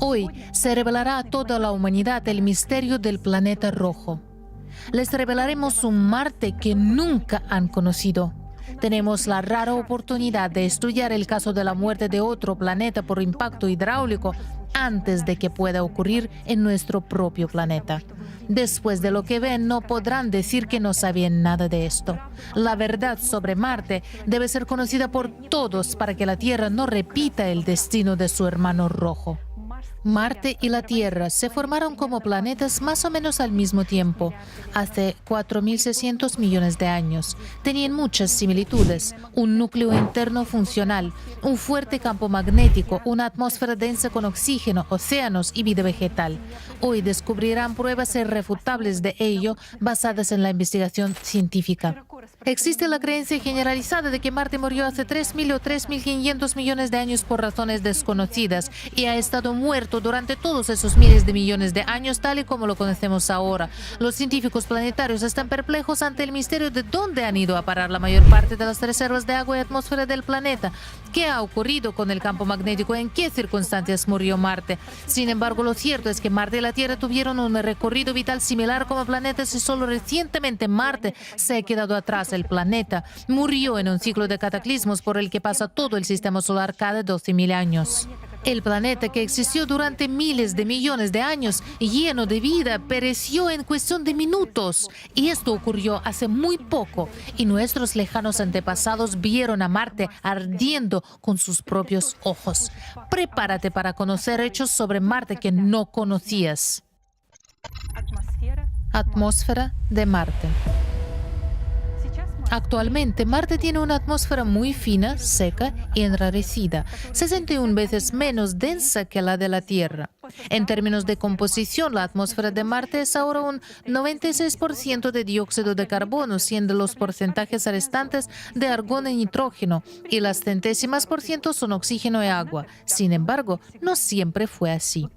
Hoy se revelará a toda la humanidad el misterio del planeta rojo. Les revelaremos un Marte que nunca han conocido. Tenemos la rara oportunidad de estudiar el caso de la muerte de otro planeta por impacto hidráulico antes de que pueda ocurrir en nuestro propio planeta. Después de lo que ven, no podrán decir que no sabían nada de esto. La verdad sobre Marte debe ser conocida por todos para que la Tierra no repita el destino de su hermano rojo. Marte y la Tierra se formaron como planetas más o menos al mismo tiempo, hace 4.600 millones de años. Tenían muchas similitudes: un núcleo interno funcional, un fuerte campo magnético, una atmósfera densa con oxígeno, océanos y vida vegetal. Hoy descubrirán pruebas irrefutables de ello basadas en la investigación científica. Existe la creencia generalizada de que Marte murió hace 3.000 o 3.500 millones de años por razones desconocidas y ha estado muerto durante todos esos miles de millones de años tal y como lo conocemos ahora. Los científicos planetarios están perplejos ante el misterio de dónde han ido a parar la mayor parte de las reservas de agua y atmósfera del planeta. ¿Qué ha ocurrido con el campo magnético? ¿En qué circunstancias murió Marte? Sin embargo, lo cierto es que Marte y la Tierra tuvieron un recorrido vital similar como planetas y solo recientemente Marte se ha quedado atrás. El planeta murió en un ciclo de cataclismos por el que pasa todo el sistema solar cada 12.000 años. El planeta, que existió durante miles de millones de años, lleno de vida, pereció en cuestión de minutos. Y esto ocurrió hace muy poco, y nuestros lejanos antepasados vieron a Marte ardiendo con sus propios ojos. Prepárate para conocer hechos sobre Marte que no conocías. Atmósfera de Marte. Actualmente, Marte tiene una atmósfera muy fina, seca y enrarecida, 61 veces menos densa que la de la Tierra. En términos de composición, la atmósfera de Marte es ahora un 96% de dióxido de carbono, siendo los porcentajes restantes de argón y nitrógeno, y las centésimas por ciento son oxígeno y agua. Sin embargo, no siempre fue así.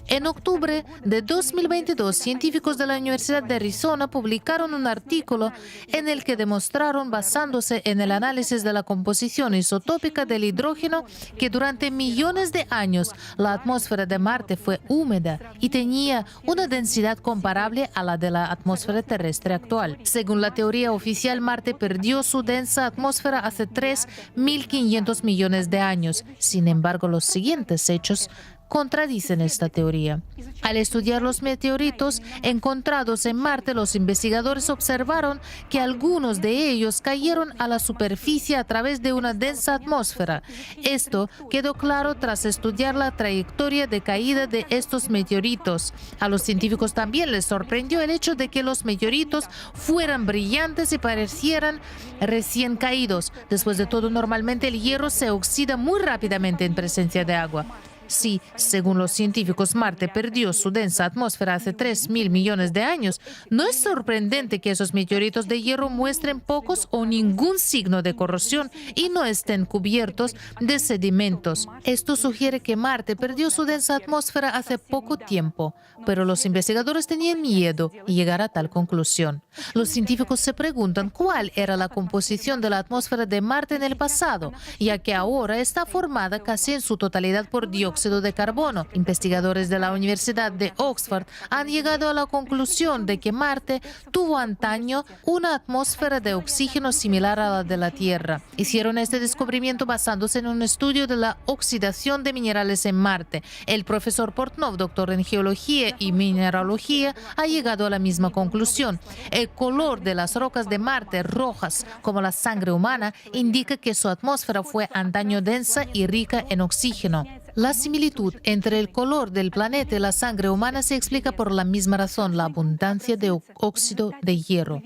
En octubre de 2022, científicos de la Universidad de Arizona publicaron un artículo en el que demostraron, basándose en el análisis de la composición isotópica del hidrógeno, que durante millones de años la atmósfera de Marte fue húmeda y tenía una densidad comparable a la de la atmósfera terrestre actual. Según la teoría oficial, Marte perdió su densa atmósfera hace 3.500 millones de años. Sin embargo, los siguientes hechos contradicen esta teoría. Al estudiar los meteoritos encontrados en Marte, los investigadores observaron que algunos de ellos cayeron a la superficie a través de una densa atmósfera. Esto quedó claro tras estudiar la trayectoria de caída de estos meteoritos. A los científicos también les sorprendió el hecho de que los meteoritos fueran brillantes y parecieran recién caídos. Después de todo, normalmente el hierro se oxida muy rápidamente en presencia de agua. Si, según los científicos, Marte perdió su densa atmósfera hace 3.000 millones de años, no es sorprendente que esos meteoritos de hierro muestren pocos o ningún signo de corrosión y no estén cubiertos de sedimentos. Esto sugiere que Marte perdió su densa atmósfera hace poco tiempo, pero los investigadores tenían miedo de llegar a tal conclusión. Los científicos se preguntan cuál era la composición de la atmósfera de Marte en el pasado, ya que ahora está formada casi en su totalidad por dióxido de carbono. Investigadores de la Universidad de Oxford han llegado a la conclusión de que Marte tuvo antaño una atmósfera de oxígeno similar a la de la Tierra. Hicieron este descubrimiento basándose en un estudio de la oxidación de minerales en Marte. El profesor Portnoy, doctor en geología y mineralogía, ha llegado a la misma conclusión. El color de las rocas de Marte, rojas como la sangre humana, indica que su atmósfera fue antaño densa y rica en oxígeno. La similitud entre el color del planeta y la sangre humana se explica por la misma razón: la abundancia de óxido de hierro.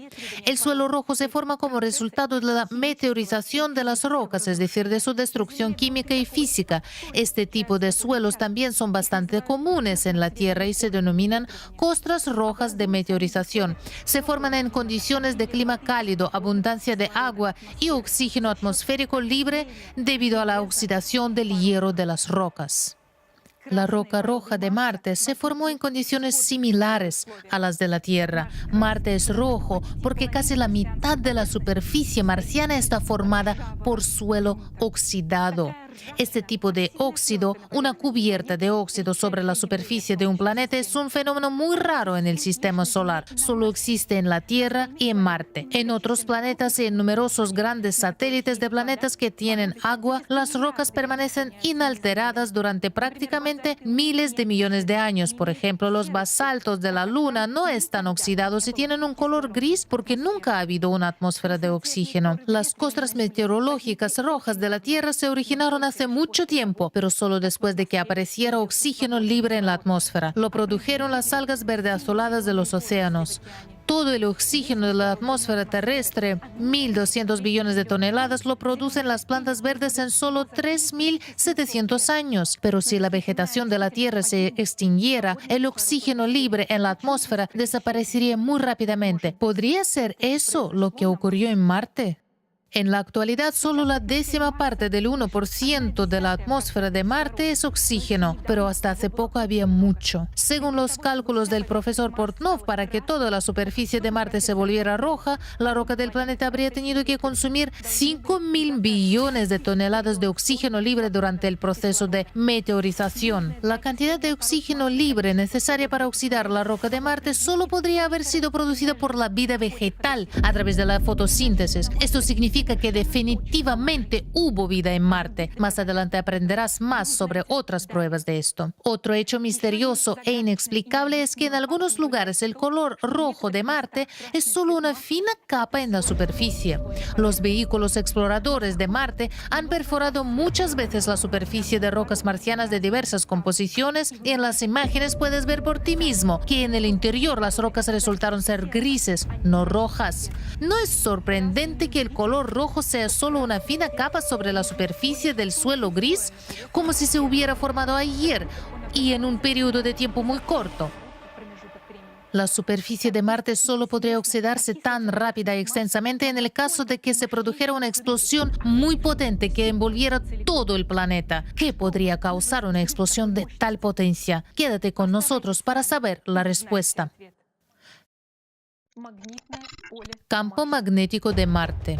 El suelo rojo se forma como resultado de la meteorización de las rocas, es decir, de su destrucción química y física. Este tipo de suelos también son bastante comunes en la Tierra y se denominan costras rojas de meteorización. Se forman en condiciones de clima cálido, abundancia de agua y oxígeno atmosférico libre debido a la oxidación del hierro de las rocas. La roca roja de Marte se formó en condiciones similares a las de la Tierra. Marte es rojo porque casi la mitad de la superficie marciana está formada por suelo oxidado. Este tipo de óxido, una cubierta de óxido sobre la superficie de un planeta, es un fenómeno muy raro en el sistema solar. Solo existe en la Tierra y en Marte. En otros planetas y en numerosos grandes satélites de planetas que tienen agua, las rocas permanecen inalteradas durante prácticamente miles de millones de años. Por ejemplo, los basaltos de la Luna no están oxidados y tienen un color gris porque nunca ha habido una atmósfera de oxígeno. Las costras meteorológicas rojas de la Tierra se originaron hace mucho tiempo, pero solo después de que apareciera oxígeno libre en la atmósfera. Lo produjeron las algas verde azuladas de los océanos. Todo el oxígeno de la atmósfera terrestre, 1.200 billones de toneladas, lo producen las plantas verdes en solo 3.700 años. Pero si la vegetación de la Tierra se extinguiera, el oxígeno libre en la atmósfera desaparecería muy rápidamente. ¿Podría ser eso lo que ocurrió en Marte? En la actualidad, solo la 10ª parte del 1% de la atmósfera de Marte es oxígeno, pero hasta hace poco había mucho. Según los cálculos del profesor Portnov, para que toda la superficie de Marte se volviera roja, la roca del planeta habría tenido que consumir 5.000 billones de toneladas de oxígeno libre durante el proceso de meteorización. La cantidad de oxígeno libre necesaria para oxidar la roca de Marte solo podría haber sido producida por la vida vegetal a través de la fotosíntesis. Esto significa que definitivamente hubo vida en Marte. Más adelante aprenderás más sobre otras pruebas de esto. Otro hecho misterioso e inexplicable es que en algunos lugares el color rojo de Marte es solo una fina capa en la superficie. Los vehículos exploradores de Marte han perforado muchas veces la superficie de rocas marcianas de diversas composiciones y en las imágenes puedes ver por ti mismo que en el interior las rocas resultaron ser grises, no rojas. No es sorprendente que el color rojo sea solo una fina capa sobre la superficie del suelo gris, como si se hubiera formado ayer y en un periodo de tiempo muy corto. La superficie de Marte solo podría oxidarse tan rápida y extensamente en el caso de que se produjera una explosión muy potente que envolviera todo el planeta. ¿Qué podría causar una explosión de tal potencia? Quédate con nosotros para saber la respuesta. Campo magnético de Marte.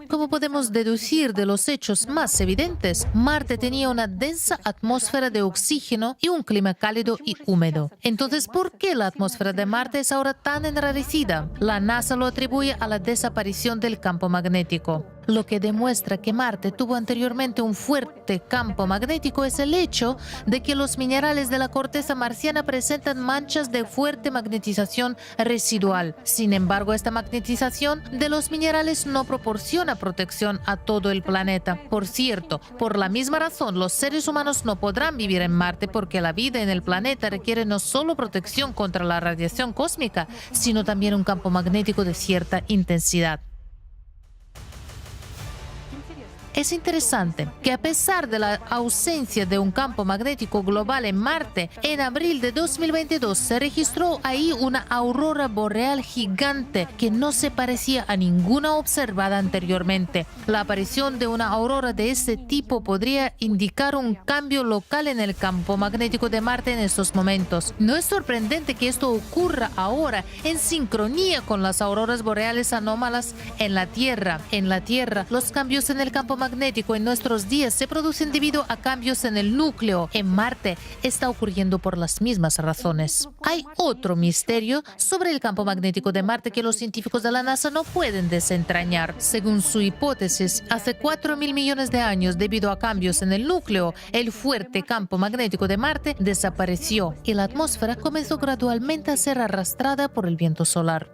Como podemos deducir de los hechos más evidentes, Marte tenía una densa atmósfera de oxígeno y un clima cálido y húmedo. Entonces, ¿por qué la atmósfera de Marte es ahora tan enrarecida? La NASA lo atribuye a la desaparición del campo magnético. Lo que demuestra que Marte tuvo anteriormente un fuerte campo magnético es el hecho de que los minerales de la corteza marciana presentan manchas de fuerte magnetización residual. Sin embargo, esta magnetización de los minerales no proporciona protección a todo el planeta. Por cierto, por la misma razón, los seres humanos no podrán vivir en Marte porque la vida en el planeta requiere no solo protección contra la radiación cósmica, sino también un campo magnético de cierta intensidad. Es interesante que a pesar de la ausencia de un campo magnético global en Marte, en abril de 2022 se registró ahí una aurora boreal gigante que no se parecía a ninguna observada anteriormente. La aparición de una aurora de este tipo podría indicar un cambio local en el campo magnético de Marte en estos momentos. No es sorprendente que esto ocurra ahora en sincronía con las auroras boreales anómalas en la Tierra. En la Tierra, los cambios en el campo magnético en nuestros días se producen debido a cambios en el núcleo. En Marte está ocurriendo por las mismas razones. Hay otro misterio sobre el campo magnético de Marte que los científicos de la NASA no pueden desentrañar. Según su hipótesis, hace 4.000 millones de años, debido a cambios en el núcleo, el fuerte campo magnético de Marte desapareció y la atmósfera comenzó gradualmente a ser arrastrada por el viento solar.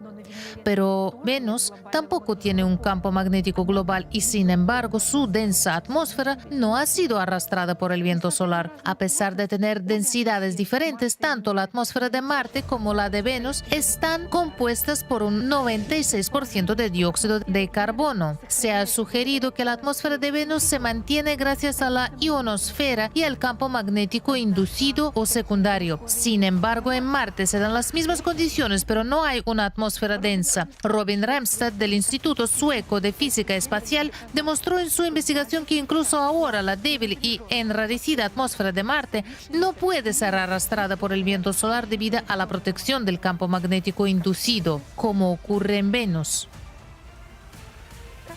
Pero Venus tampoco tiene un campo magnético global y, sin embargo, su densa atmósfera no ha sido arrastrada por el viento solar. A pesar de tener densidades diferentes, tanto la atmósfera de Marte como la de Venus están compuestas por un 96% de dióxido de carbono. Se ha sugerido que la atmósfera de Venus se mantiene gracias a la ionosfera y al campo magnético inducido o secundario. Sin embargo, en Marte se dan las mismas condiciones, pero no hay una atmósfera densa. Robin Ramstad, del Instituto Sueco de Física Espacial, demostró en su investigación que incluso ahora la débil y enrarecida atmósfera de Marte no puede ser arrastrada por el viento solar debido a la protección del campo magnético inducido, como ocurre en Venus.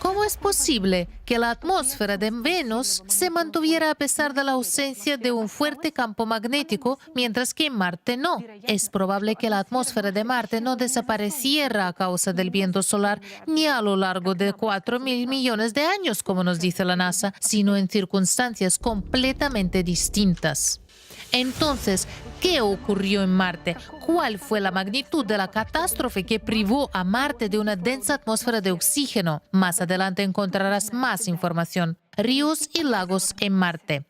¿Cómo es posible que la atmósfera de Venus se mantuviera a pesar de la ausencia de un fuerte campo magnético, mientras que en Marte no? Es probable que la atmósfera de Marte no desapareciera a causa del viento solar ni a lo largo de 4.000 millones de años, como nos dice la NASA, sino en circunstancias completamente distintas. Entonces, ¿qué ocurrió en Marte? ¿Cuál fue la magnitud de la catástrofe que privó a Marte de una densa atmósfera de oxígeno? Más adelante encontrarás más información. Ríos y lagos en Marte.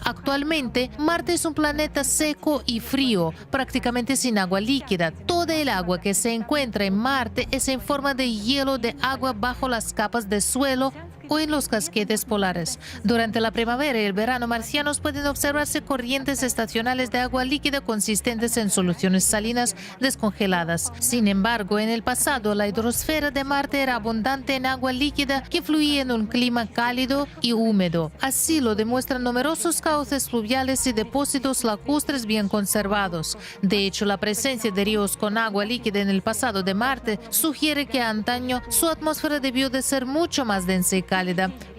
Actualmente, Marte es un planeta seco y frío, prácticamente sin agua líquida. Toda el agua que se encuentra en Marte es en forma de hielo de agua bajo las capas de suelo o en los casquetes polares. Durante la primavera y el verano marcianos pueden observarse corrientes estacionales de agua líquida consistentes en soluciones salinas descongeladas. Sin embargo, en el pasado, la hidrosfera de Marte era abundante en agua líquida que fluía en un clima cálido y húmedo. Así lo demuestran numerosos cauces fluviales y depósitos lacustres bien conservados. De hecho, la presencia de ríos con agua líquida en el pasado de Marte sugiere que antaño su atmósfera debió de ser mucho más densa y cálida.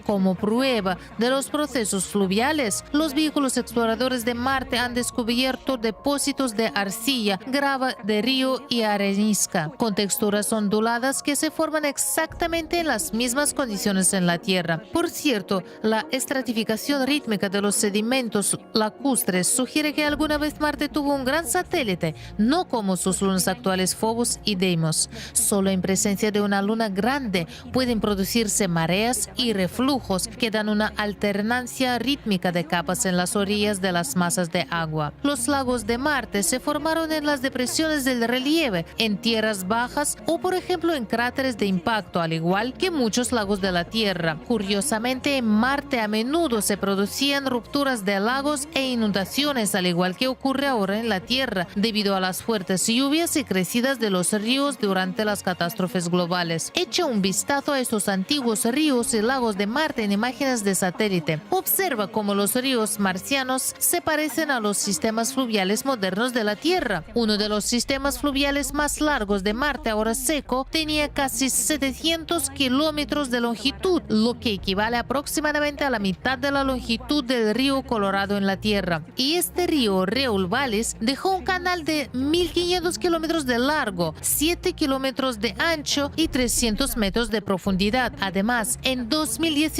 Como prueba de los procesos fluviales, los vehículos exploradores de Marte han descubierto depósitos de arcilla, grava de río y arenisca, con texturas onduladas que se forman exactamente en las mismas condiciones en la Tierra. Por cierto, la estratificación rítmica de los sedimentos lacustres sugiere que alguna vez Marte tuvo un gran satélite, no como sus lunas actuales Phobos y Deimos. Solo en presencia de una luna grande pueden producirse mareas y reflujos que dan una alternancia rítmica de capas en las orillas de las masas de agua. Los lagos de Marte se formaron en las depresiones del relieve, en tierras bajas o, por ejemplo, en cráteres de impacto, al igual que muchos lagos de la Tierra. Curiosamente, en Marte a menudo se producían rupturas de lagos e inundaciones, al igual que ocurre ahora en la Tierra, debido a las fuertes lluvias y crecidas de los ríos durante las catástrofes globales. Echa un vistazo a estos antiguos ríos y lagos de Marte en imágenes de satélite. Observa cómo los ríos marcianos se parecen a los sistemas fluviales modernos de la Tierra. Uno de los sistemas fluviales más largos de Marte, ahora seco, tenía casi 700 kilómetros de longitud, lo que equivale aproximadamente a la mitad de la longitud del río Colorado en la Tierra. Y este río, Reul Vallis, dejó un canal de 1.500 kilómetros de largo, 7 kilómetros de ancho y 300 metros de profundidad. Además, en 2019,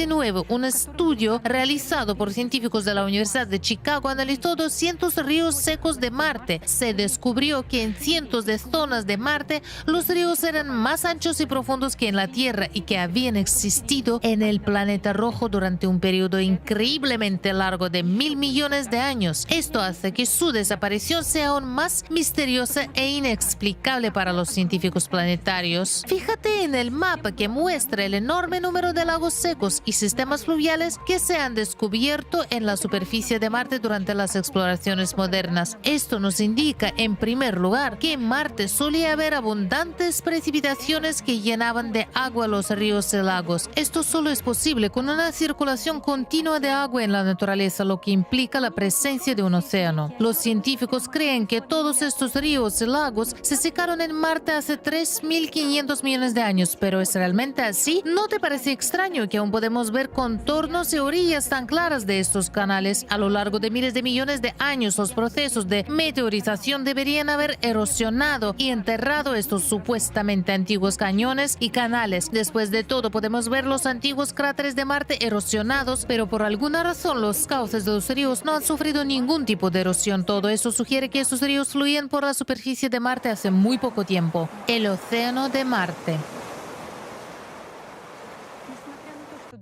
un estudio realizado por científicos de la Universidad de Chicago analizó 200 ríos secos de Marte. Se descubrió que en cientos de zonas de Marte los ríos eran más anchos y profundos que en la Tierra y que habían existido en el planeta rojo durante un periodo increíblemente largo de 1.000 millones de años. Esto hace que su desaparición sea aún más misteriosa e inexplicable para los científicos planetarios. Fíjate en el mapa que muestra el enorme número de lagos secos y sistemas fluviales que se han descubierto en la superficie de Marte durante las exploraciones modernas. Esto nos indica, en primer lugar, que en Marte solía haber abundantes precipitaciones que llenaban de agua los ríos y lagos. Esto solo es posible con una circulación continua de agua en la naturaleza, lo que implica la presencia de un océano. Los científicos creen que todos estos ríos y lagos se secaron en Marte hace 3.500 millones de años, pero ¿es realmente así? ¿No te parece extraño que aún podemos ver contornos y orillas tan claras de estos canales? A lo largo de miles de millones de años, los procesos de meteorización deberían haber erosionado y enterrado estos supuestamente antiguos cañones y canales. Después de todo, podemos ver los antiguos cráteres de Marte erosionados, pero por alguna razón los cauces de los ríos no han sufrido ningún tipo de erosión. Todo eso sugiere que estos ríos fluían por la superficie de Marte hace muy poco tiempo. El océano de Marte.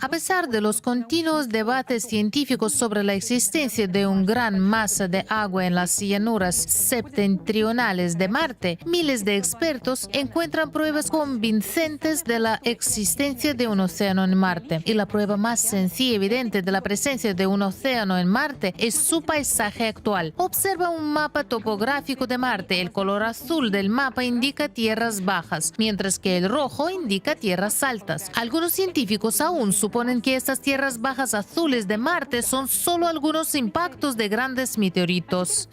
A pesar de los continuos debates científicos sobre la existencia de una gran masa de agua en las llanuras septentrionales de Marte, miles de expertos encuentran pruebas convincentes de la existencia de un océano en Marte. Y la prueba más sencilla y evidente de la presencia de un océano en Marte es su paisaje actual. Observa un mapa topográfico de Marte. El color azul del mapa indica tierras bajas, mientras que el rojo indica tierras altas. Algunos científicos aún suponen que estas tierras bajas azules de Marte son solo algunos impactos de grandes meteoritos.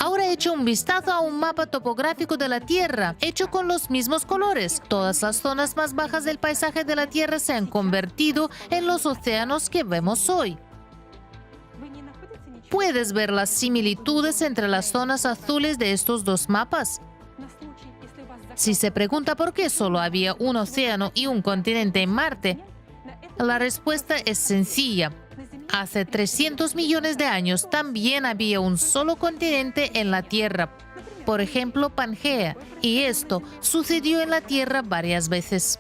Ahora he hecho un vistazo a un mapa topográfico de la Tierra, hecho con los mismos colores. Todas las zonas más bajas del paisaje de la Tierra se han convertido en los océanos que vemos hoy. ¿Puedes ver las similitudes entre las zonas azules de estos dos mapas? Si se pregunta por qué solo había un océano y un continente en Marte, la respuesta es sencilla. Hace 300 millones de años también había un solo continente en la Tierra, por ejemplo Pangea, y esto sucedió en la Tierra varias veces.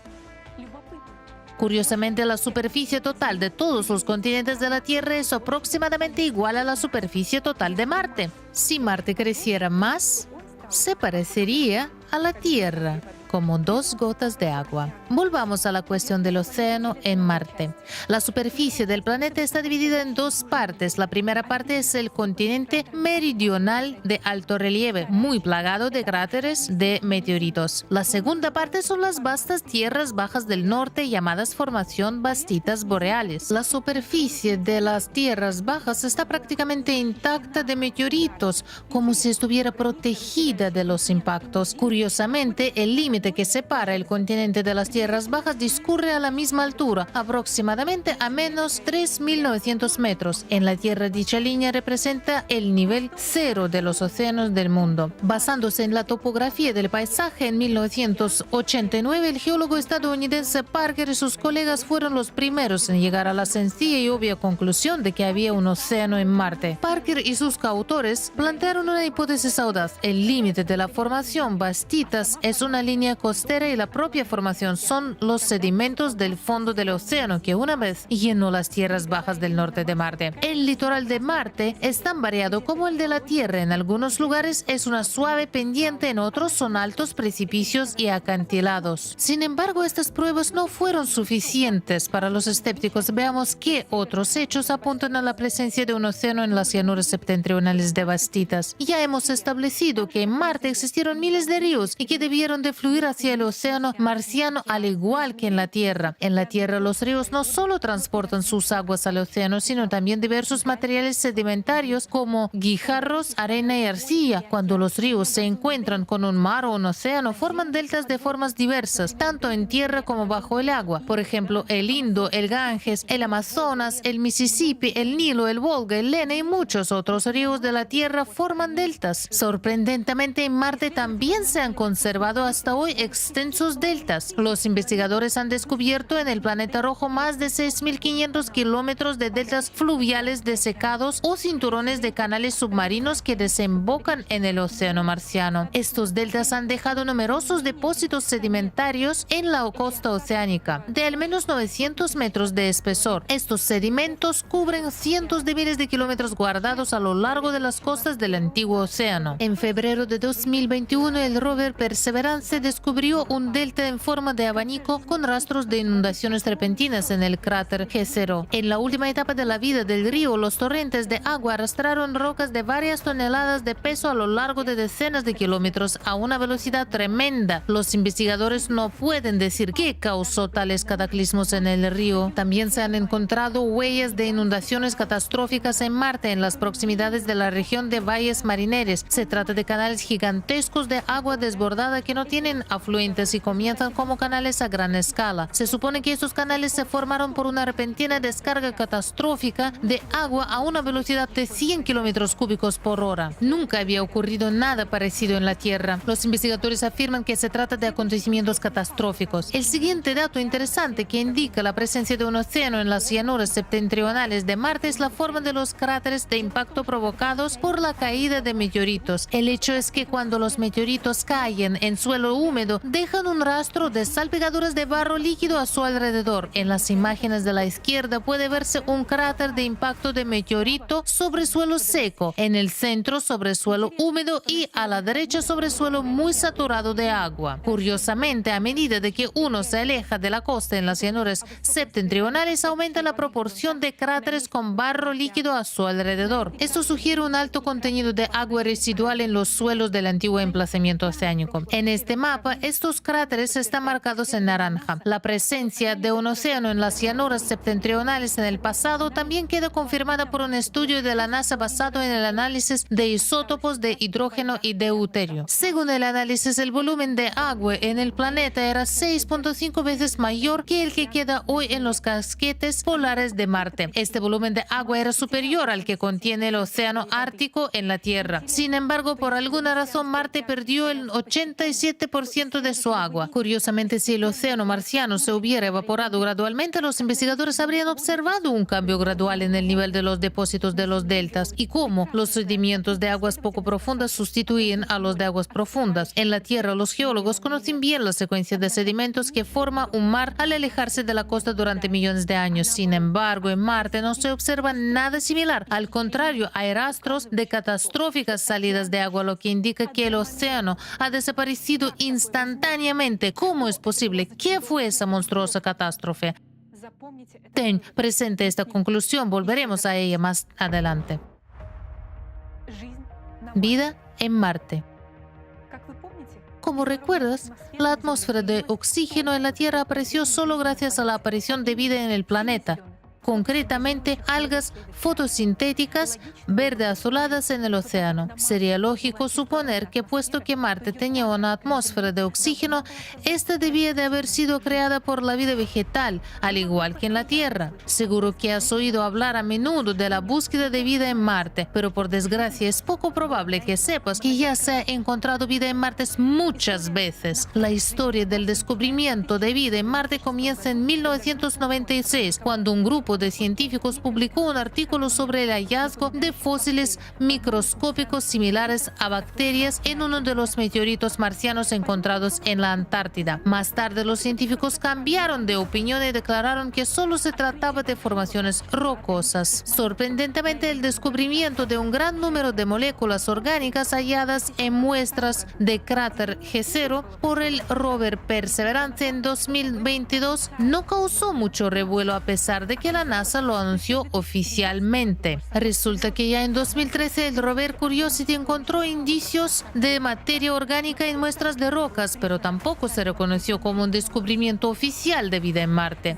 Curiosamente, la superficie total de todos los continentes de la Tierra es aproximadamente igual a la superficie total de Marte. Si Marte creciera más, se parecería a la Tierra, como dos gotas de agua. Volvamos a la cuestión del océano en Marte. La superficie del planeta está dividida en dos partes. La primera parte es el continente meridional de alto relieve, muy plagado de cráteres de meteoritos. La segunda parte son las vastas tierras bajas del norte llamadas formación Bastitas Boreales. La superficie de las tierras bajas está prácticamente intacta de meteoritos, como si estuviera protegida de los impactos. Curiosamente, el límite que separa el continente de las tierras bajas discurre a la misma altura, aproximadamente a menos 3.900 metros. En la Tierra, dicha línea representa el nivel cero de los océanos del mundo. Basándose en la topografía del paisaje, en 1989, el geólogo estadounidense Parker y sus colegas fueron los primeros en llegar a la sencilla y obvia conclusión de que había un océano en Marte. Parker y sus coautores plantearon una hipótesis audaz. El límite de la formación Bastitas es una línea costera y la propia formación son los sedimentos del fondo del océano que una vez llenó las tierras bajas del norte de Marte. El litoral de Marte es tan variado como el de la Tierra. En algunos lugares es una suave pendiente, en otros son altos precipicios y acantilados. Sin embargo, estas pruebas no fueron suficientes para los escépticos. Veamos qué otros hechos apuntan a la presencia de un océano en las llanuras septentrionales de Bastitas. Ya hemos establecido que en Marte existieron miles de ríos y que debieron de fluir hacia el océano marciano al igual que en la Tierra. En la Tierra los ríos no solo transportan sus aguas al océano, sino también diversos materiales sedimentarios como guijarros, arena y arcilla. Cuando los ríos se encuentran con un mar o un océano, forman deltas de formas diversas, tanto en tierra como bajo el agua. Por ejemplo, el Indo, el Ganges, el Amazonas, el Mississippi, el Nilo, el Volga, el Lena y muchos otros ríos de la Tierra forman deltas. Sorprendentemente, en Marte también se han conservado hasta hoy extensos deltas. Los investigadores han descubierto en el planeta rojo más de 6.500 kilómetros de deltas fluviales desecados o cinturones de canales submarinos que desembocan en el océano marciano. Estos deltas han dejado numerosos depósitos sedimentarios en la costa oceánica, de al menos 900 metros de espesor. Estos sedimentos cubren cientos de miles de kilómetros guardados a lo largo de las costas del antiguo océano. En febrero de 2021, el rover Perseverance descubrió un delta en forma de abanico con rastros de inundaciones repentinas en el cráter G0. En la última etapa de la vida del río, los torrentes de agua arrastraron rocas de varias toneladas de peso a lo largo de decenas de kilómetros a una velocidad tremenda. Los investigadores no pueden decir qué causó tales cataclismos en el río. También se han encontrado huellas de inundaciones catastróficas en Marte, en las proximidades de la región de valles marineres. Se trata de canales gigantescos de agua desbordada que no tienen afluentes y comienzan como canales a gran escala. Se supone que estos canales se formaron por una repentina descarga catastrófica de agua a una velocidad de 100 kilómetros cúbicos por hora. Nunca había ocurrido nada parecido en la Tierra. Los investigadores afirman que se trata de acontecimientos catastróficos. El siguiente dato interesante que indica la presencia de un océano en las llanuras septentrionales de Marte es la forma de los cráteres de impacto provocados por la caída de meteoritos. El hecho es que cuando los meteoritos caen en suelo húmedo, dejan un rastro de salpicaduras de barro líquido a su alrededor. En las imágenes de la izquierda puede verse un cráter de impacto de meteorito sobre suelo seco, en el centro sobre suelo húmedo y a la derecha sobre suelo muy saturado de agua. Curiosamente, a medida de que uno se aleja de la costa en las llanuras septentrionales, aumenta la proporción de cráteres con barro líquido a su alrededor. Esto sugiere un alto contenido de agua residual en los suelos del antiguo emplazamiento oceánico. En este mapa mapa, estos cráteres están marcados en naranja. La presencia de un océano en las llanuras septentrionales en el pasado también queda confirmada por un estudio de la NASA basado en el análisis de isótopos de hidrógeno y deuterio. Según el análisis, el volumen de agua en el planeta era 6.5 veces mayor que el que queda hoy en los casquetes polares de Marte. Este volumen de agua era superior al que contiene el océano Ártico en la Tierra. Sin embargo, por alguna razón, Marte perdió el 87% de su agua. Curiosamente, si el océano marciano se hubiera evaporado gradualmente, los investigadores habrían observado un cambio gradual en el nivel de los depósitos de los deltas y cómo los sedimentos de aguas poco profundas sustituyen a los de aguas profundas. En la Tierra, los geólogos conocen bien la secuencia de sedimentos que forma un mar al alejarse de la costa durante millones de años. Sin embargo, en Marte no se observa nada similar. Al contrario, hay rastros de catastróficas salidas de agua, lo que indica que el océano ha desaparecido instantáneamente. ¿Cómo es posible? ¿Qué fue esa monstruosa catástrofe? Ten presente esta conclusión, volveremos a ella más adelante. Vida en Marte. Como recuerdas, la atmósfera de oxígeno en la Tierra apareció solo gracias a la aparición de vida en el planeta. Concretamente, algas fotosintéticas verde azuladas en el océano. Sería lógico suponer que, puesto que Marte tenía una atmósfera de oxígeno, esta debía de haber sido creada por la vida vegetal, al igual que en la Tierra. Seguro que has oído hablar a menudo de la búsqueda de vida en Marte, pero por desgracia es poco probable que sepas que ya se ha encontrado vida en Marte muchas veces. La historia del descubrimiento de vida en Marte comienza en 1996, cuando un grupo de científicos publicó un artículo sobre el hallazgo de fósiles microscópicos similares a bacterias en uno de los meteoritos marcianos encontrados en la Antártida. Más tarde, los científicos cambiaron de opinión y declararon que solo se trataba de formaciones rocosas. Sorprendentemente, el descubrimiento de un gran número de moléculas orgánicas halladas en muestras de cráter G0 por el rover Perseverance en 2022 no causó mucho revuelo, a pesar de que la NASA lo anunció oficialmente. Resulta que ya en 2013 el rover Curiosity encontró indicios de materia orgánica en muestras de rocas, pero tampoco se reconoció como un descubrimiento oficial de vida en Marte.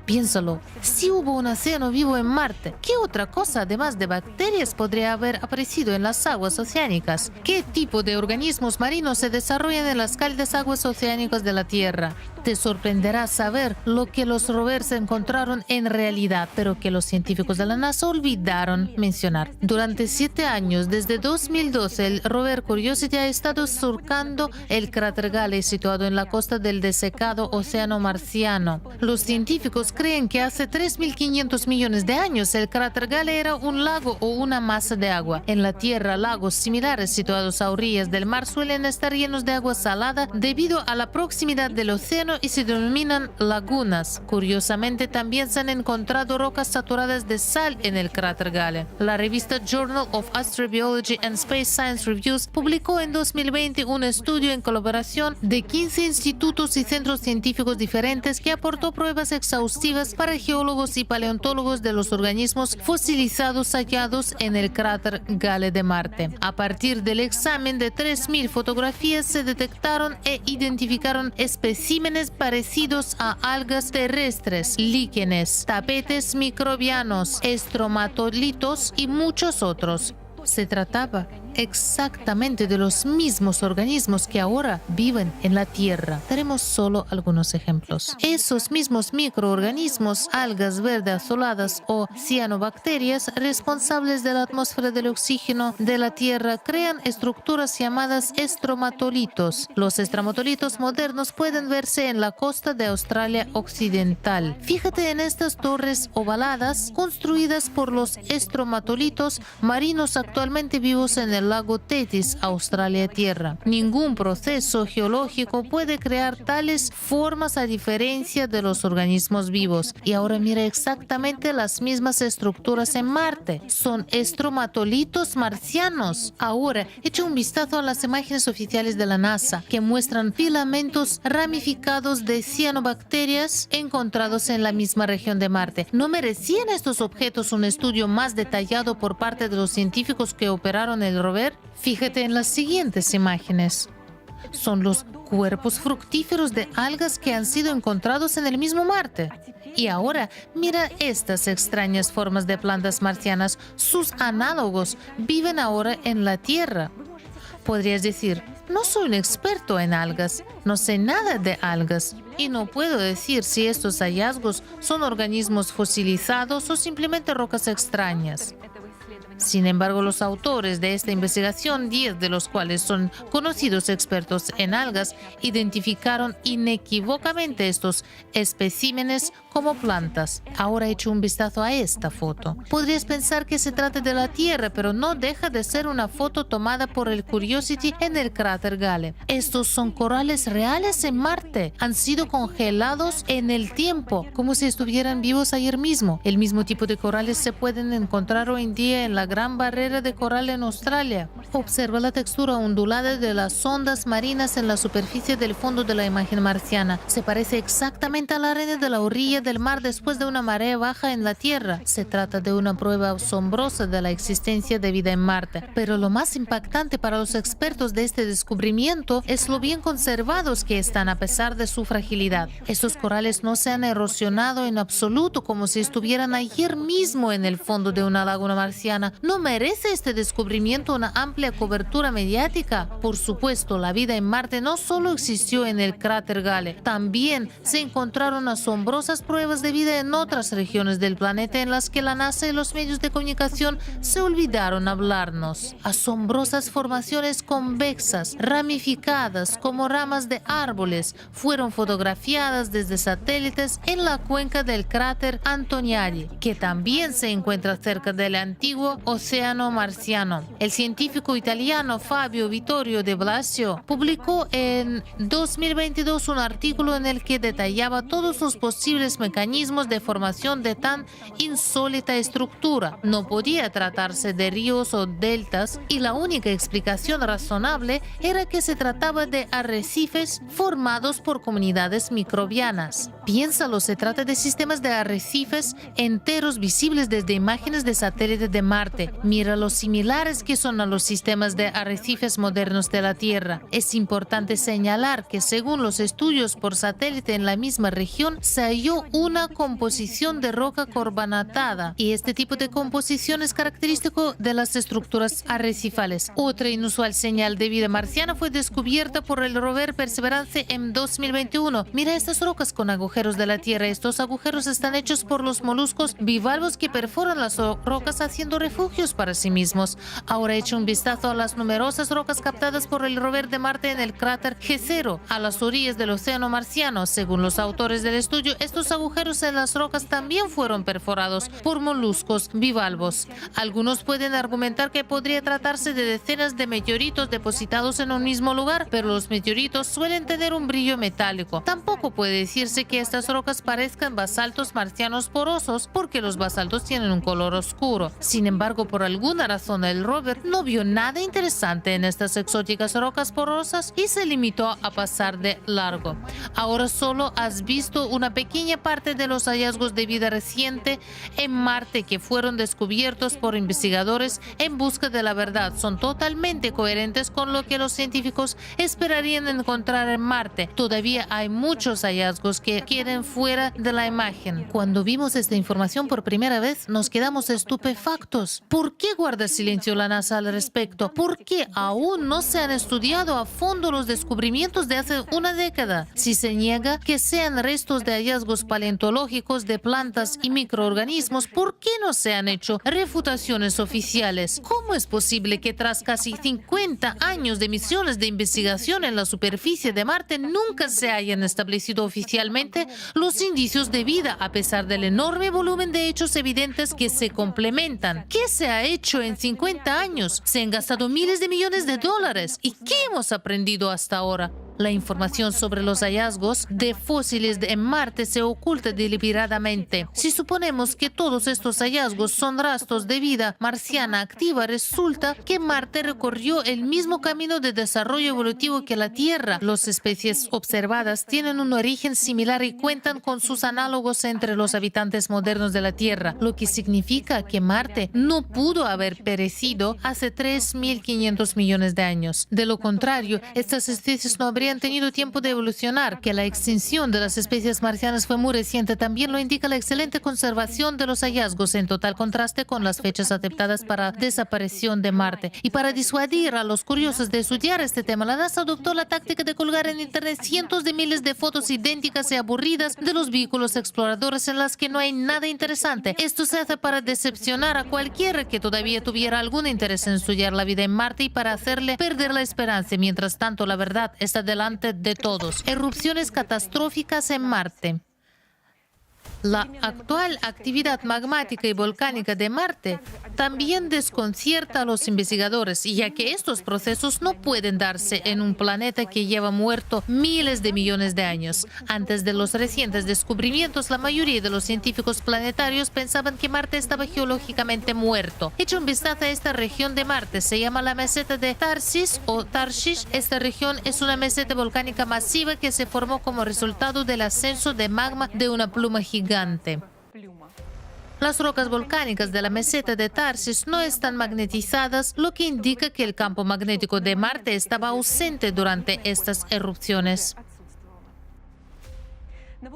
Piénsalo, si hubo un océano vivo en Marte, ¿qué otra cosa además de bacterias podría haber aparecido en las aguas oceánicas? ¿Qué tipo de organismos marinos se desarrollan en las cálidas aguas oceánicas de la Tierra? Te sorprenderá saber lo que los rovers encontraron en realidad, pero que los científicos de la NASA olvidaron mencionar. Durante 7 años, desde 2012, el rover Curiosity ha estado surcando el cráter Gale situado en la costa del desecado océano marciano. Los científicos creen que hace 3.500 millones de años el cráter Gale era un lago o una masa de agua. En la Tierra, lagos similares situados a orillas del mar suelen estar llenos de agua salada debido a la proximidad del océano y se denominan lagunas. Curiosamente, también se han encontrado rocas saturadas de sal en el cráter Gale. La revista Journal of Astrobiology and Space Science Reviews publicó en 2020 un estudio en colaboración de 15 institutos y centros científicos diferentes que aportó pruebas exhaustivas para geólogos y paleontólogos de los organismos fosilizados hallados en el cráter Gale de Marte. A partir del examen de 3.000 fotografías se detectaron e identificaron especímenes parecidos a algas terrestres, líquenes, tapetes microbianos, estromatolitos y muchos otros. Se trataba exactamente de los mismos organismos que ahora viven en la Tierra. Daremos solo algunos ejemplos. Esos mismos microorganismos, algas verde azuladas o cianobacterias responsables de la atmósfera del oxígeno de la Tierra crean estructuras llamadas estromatolitos. Los estromatolitos modernos pueden verse en la costa de Australia Occidental. Fíjate en estas torres ovaladas construidas por los estromatolitos marinos actualmente vivos en el lago Tetis, Australia Tierra. Ningún proceso geológico puede crear tales formas a diferencia de los organismos vivos. Y ahora mira exactamente las mismas estructuras en Marte. Son estromatolitos marcianos. Ahora, echa un vistazo a las imágenes oficiales de la NASA que muestran filamentos ramificados de cianobacterias encontrados en la misma región de Marte. ¿No merecían estos objetos un estudio más detallado por parte de los científicos que operaron el rover? Fíjate en las siguientes imágenes. son los cuerpos fructíferos de algas que han sido encontrados en el mismo Marte. Y ahora, mira estas extrañas formas de plantas marcianas. Sus análogos viven ahora en la Tierra. Podrías decir, no soy un experto en algas, no sé nada de algas y no puedo decir si estos hallazgos son organismos fosilizados o simplemente rocas extrañas. Sin embargo, los autores de esta investigación, 10 de los cuales son conocidos expertos en algas, identificaron inequívocamente estos especímenes como plantas. Ahora echo un vistazo a esta foto. Podrías pensar que se trata de la Tierra, pero no deja de ser una foto tomada por el Curiosity en el cráter Gale. Estos son corales reales en Marte. Han sido congelados en el tiempo, como si estuvieran vivos ayer mismo. El mismo tipo de corales se pueden encontrar hoy en día en la Gran Barrera de Coral en Australia. Observa la textura ondulada de las ondas marinas en la superficie del fondo de la imagen marciana. Se parece exactamente a la arena de la orilla del mar después de una marea baja en la Tierra. Se trata de una prueba asombrosa de la existencia de vida en Marte. Pero lo más impactante para los expertos de este descubrimiento es lo bien conservados que están a pesar de su fragilidad. Estos corales no se han erosionado en absoluto, como si estuvieran ayer mismo en el fondo de una laguna marciana. ¿No merece este descubrimiento una amplia cobertura mediática? Por supuesto, la vida en Marte no solo existió en el cráter Gale, también se encontraron asombrosas pruebas de vida en otras regiones del planeta en las que la NASA y los medios de comunicación se olvidaron hablarnos. Asombrosas formaciones convexas, ramificadas como ramas de árboles, fueron fotografiadas desde satélites en la cuenca del cráter Antoniadi, que también se encuentra cerca del antiguo océano marciano. El científico italiano Fabio Vittorio de Blasio publicó en 2022 un artículo en el que detallaba todos los posibles mecanismos de formación de tan insólita estructura. No podía tratarse de ríos o deltas y la única explicación razonable era que se trataba de arrecifes formados por comunidades microbianas. Piénsalo, se trata de sistemas de arrecifes enteros visibles desde imágenes de satélites de Marte. Mira lo similares que son a los sistemas de arrecifes modernos de la Tierra. Es importante señalar que según los estudios por satélite en la misma región, se halló una composición de roca carbonatada y este tipo de composición es característico de las estructuras arrecifales. Otra inusual señal de vida marciana fue descubierta por el rover Perseverance en 2021. Mira estas rocas con agujeros de la Tierra. Estos agujeros están hechos por los moluscos bivalvos que perforan las rocas haciendo refugios para sí mismos. Ahora echa un vistazo a las numerosas rocas captadas por el rover de Marte en el cráter G0, a las orillas del océano marciano. Según los autores del estudio, estos agujeros en las rocas también fueron perforados por moluscos bivalvos. Algunos pueden argumentar que podría tratarse de decenas de meteoritos depositados en un mismo lugar, pero los meteoritos suelen tener un brillo metálico. Tampoco puede decirse que estas rocas parezcan basaltos marcianos porosos, porque los basaltos tienen un color oscuro. Sin embargo, por alguna razón el rover no vio nada interesante en estas exóticas rocas porosas y se limitó a pasar de largo. Ahora solo has visto una pequeña parte de los hallazgos de vida reciente en Marte que fueron descubiertos por investigadores en busca de la verdad. Son totalmente coherentes con lo que los científicos esperarían encontrar en Marte. Todavía hay muchos hallazgos que queden fuera de la imagen. Cuando vimos esta información por primera vez, nos quedamos estupefactos. ¿Por qué guarda silencio la NASA al respecto? ¿Por qué aún no se han estudiado a fondo los descubrimientos de hace una década? Si se niega que sean restos de hallazgos paleontológicos de plantas y microorganismos, ¿por qué no se han hecho refutaciones oficiales? ¿Cómo es posible que tras casi 50 años de misiones de investigación en la superficie de Marte nunca se hayan establecido oficialmente los indicios de vida, a pesar del enorme volumen de hechos evidentes que se complementan? ¿Qué se ha hecho en 50 años? Se han gastado miles de millones de dólares. ¿Y qué hemos aprendido hasta ahora? La información sobre los hallazgos de fósiles en Marte se oculta deliberadamente. Si suponemos que todos estos hallazgos son rastros de vida marciana activa, resulta que Marte recorrió el mismo camino de desarrollo evolutivo que la Tierra. Las especies observadas tienen un origen similar y cuentan con sus análogos entre los habitantes modernos de la Tierra, lo que significa que Marte no pudo haber perecido hace 3.500 millones de años. De lo contrario, estas especies no habrían tenido tiempo de evolucionar. Que la extinción de las especies marcianas fue muy reciente también lo indica la excelente conservación de los hallazgos, en total contraste con las fechas aceptadas para desaparición de Marte. Y para disuadir a los curiosos de estudiar este tema, la NASA adoptó la táctica de colgar en Internet cientos de miles de fotos idénticas y aburridas de los vehículos exploradores en las que no hay nada interesante. Esto se hace para decepcionar a cualquiera que todavía tuviera algún interés en estudiar la vida en Marte y para hacerle perder la esperanza. Mientras tanto, la verdad está delante de todos. Erupciones catastróficas en Marte. La actual actividad magmática y volcánica de Marte también desconcierta a los investigadores, ya que estos procesos no pueden darse en un planeta que lleva muerto miles de millones de años. Antes de los recientes descubrimientos, la mayoría de los científicos planetarios pensaban que Marte estaba geológicamente muerto. Echa un vistazo a esta región de Marte. Se llama la meseta de Tarsis o Tarshish. Esta región es una meseta volcánica masiva que se formó como resultado del ascenso de magma de una pluma gigante. Las rocas volcánicas de la meseta de Tarsis no están magnetizadas, lo que indica que el campo magnético de Marte estaba ausente durante estas erupciones.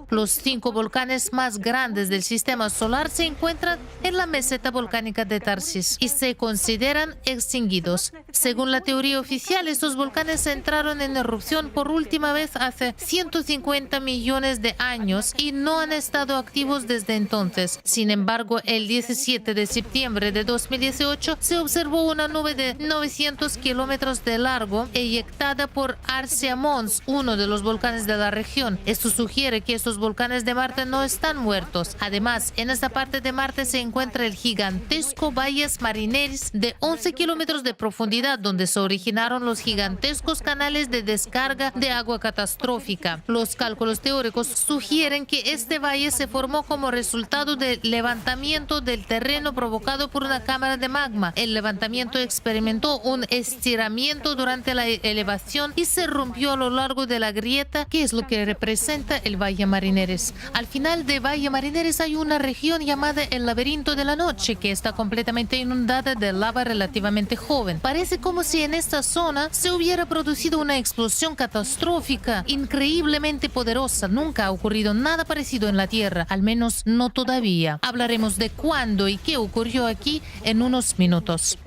Los 5 volcanes más grandes del sistema solar se encuentran en la meseta volcánica de Tarsis y se consideran extinguidos. Según la teoría oficial, estos volcanes entraron en erupción por última vez hace 150 millones de años y no han estado activos desde entonces. Sin embargo, el 17 de septiembre de 2018 se observó una nube de 900 kilómetros de largo eyectada por Arsia Mons, uno de los volcanes de la región. Esto sugiere que estos volcanes de Marte no están muertos. Además, en esta parte de Marte se encuentra el gigantesco Valles Marineris de 11 kilómetros de profundidad, donde se originaron los gigantescos canales de descarga de agua catastrófica. Los cálculos teóricos sugieren que este valle se formó como resultado del levantamiento del terreno provocado por una cámara de magma. El levantamiento experimentó un estiramiento durante la elevación y se rompió a lo largo de la grieta, que es lo que representa el Valle Marineris. Al final de Valle Marineris hay una región llamada el Laberinto de la Noche, que está completamente inundada de lava relativamente joven. Parece como si en esta zona se hubiera producido una explosión catastrófica increíblemente poderosa. Nunca ha ocurrido nada parecido en la Tierra, al menos no todavía. Hablaremos de cuándo y qué ocurrió aquí en unos minutos.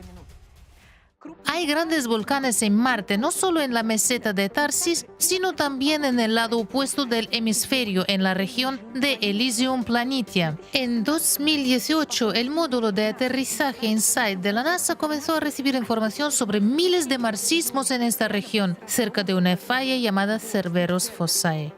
Hay grandes volcanes en Marte, no solo en la meseta de Tarsis, sino también en el lado opuesto del hemisferio, en la región de Elysium Planitia. En 2018, el módulo de aterrizaje InSight de la NASA comenzó a recibir información sobre miles de marxismos en esta región, cerca de una falla llamada Cerberus Fossae.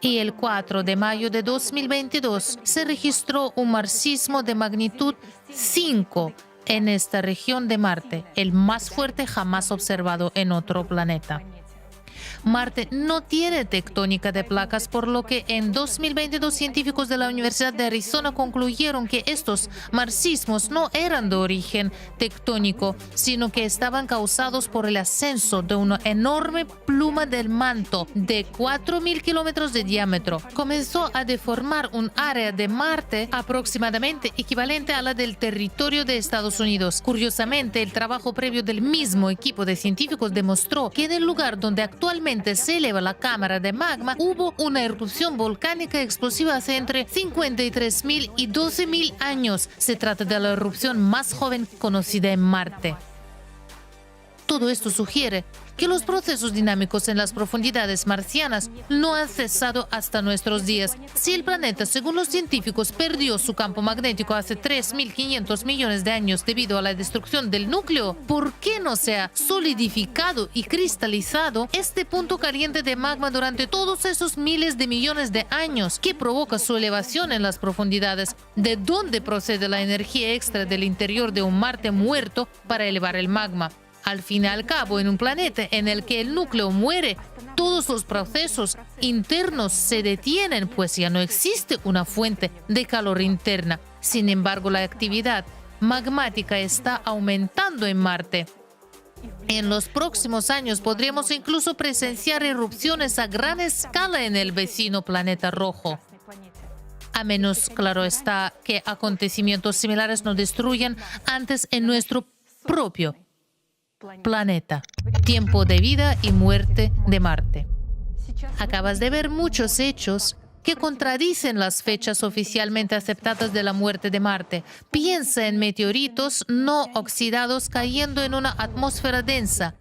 Y el 4 de mayo de 2022 se registró un marxismo de magnitud 5 en esta región de Marte, el más fuerte jamás observado en otro planeta. Marte no tiene tectónica de placas, por lo que en 2022 científicos de la Universidad de Arizona concluyeron que estos marxismos no eran de origen tectónico, sino que estaban causados por el ascenso de una enorme pluma del manto de 4.000 kilómetros de diámetro. Comenzó a deformar un área de Marte aproximadamente equivalente a la del territorio de Estados Unidos. Curiosamente, el trabajo previo del mismo equipo de científicos demostró que en el lugar donde actualmente se eleva la cámara de magma, hubo una erupción volcánica explosiva hace entre 53.000 y 12.000 años. Se trata de la erupción más joven conocida en Marte. Todo esto sugiere que los procesos dinámicos en las profundidades marcianas no han cesado hasta nuestros días. Si el planeta, según los científicos, perdió su campo magnético hace 3.500 millones de años debido a la destrucción del núcleo, ¿por qué no se ha solidificado y cristalizado este punto caliente de magma durante todos esos miles de millones de años? ¿Qué provoca su elevación en las profundidades? ¿De dónde procede la energía extra del interior de un Marte muerto para elevar el magma? Al fin y al cabo, en un planeta en el que el núcleo muere, todos los procesos internos se detienen, pues ya no existe una fuente de calor interna. Sin embargo, la actividad magmática está aumentando en Marte. En los próximos años podríamos incluso presenciar erupciones a gran escala en el vecino planeta rojo. A menos, claro está, que acontecimientos similares nos destruyan antes en nuestro propio planeta. Tiempo de vida y muerte de Marte. Acabas de ver muchos hechos que contradicen las fechas oficialmente aceptadas de la muerte de Marte. Piensa en meteoritos no oxidados cayendo en una atmósfera densa.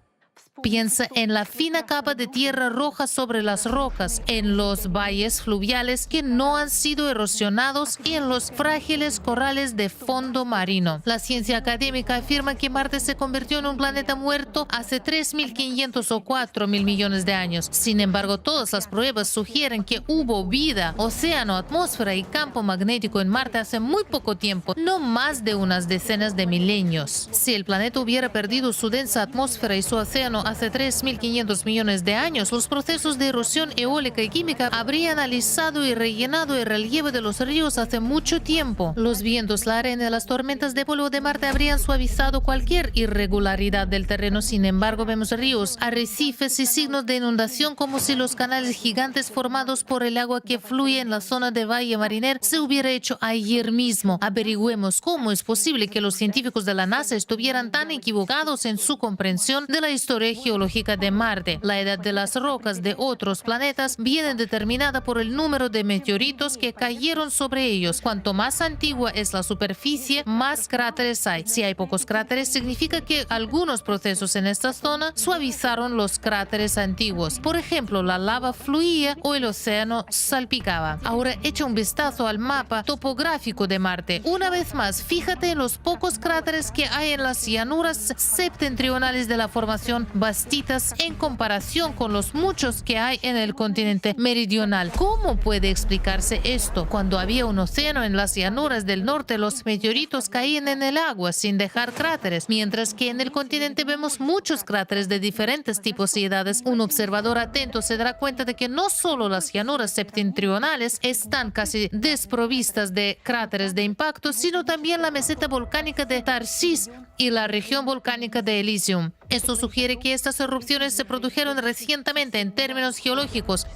Piensa en la fina capa de tierra roja sobre las rocas, en los valles fluviales que no han sido erosionados y en los frágiles corales de fondo marino. La ciencia académica afirma que Marte se convirtió en un planeta muerto hace 3.500 o 4.000 millones de años. Sin embargo, todas las pruebas sugieren que hubo vida, océano, atmósfera y campo magnético en Marte hace muy poco tiempo, no más de unas decenas de milenios. Si el planeta hubiera perdido su densa atmósfera y su océano hace 3.500 millones de años, los procesos de erosión eólica y química habrían alisado y rellenado el relieve de los ríos hace mucho tiempo. Los vientos, la arena y las tormentas de polvo de Marte habrían suavizado cualquier irregularidad del terreno. Sin embargo, vemos ríos, arrecifes y signos de inundación como si los canales gigantes formados por el agua que fluye en la zona de Valle Mariner se hubiera hecho ayer mismo. Averigüemos cómo es posible que los científicos de la NASA estuvieran tan equivocados en su comprensión de la historia geológica de Marte. La edad de las rocas de otros planetas viene determinada por el número de meteoritos que cayeron sobre ellos. Cuanto más antigua es la superficie, más cráteres hay. Si hay pocos cráteres, significa que algunos procesos en esta zona suavizaron los cráteres antiguos. Por ejemplo, la lava fluía o el océano salpicaba. Ahora echa un vistazo al mapa topográfico de Marte. Una vez más, fíjate en los pocos cráteres que hay en las llanuras septentrionales de la formación Bastitas en comparación con los muchos que hay en el continente meridional. ¿Cómo puede explicarse esto? Cuando había un océano en las llanuras del norte, los meteoritos caían en el agua sin dejar cráteres, mientras que en el continente vemos muchos cráteres de diferentes tipos y edades. Un observador atento se dará cuenta de que no solo las llanuras septentrionales están casi desprovistas de cráteres de impacto, sino también la meseta volcánica de Tarsis y la región volcánica de Elysium. Esto sugiere que estas erupciones se produjeron recientemente en términos geológicos.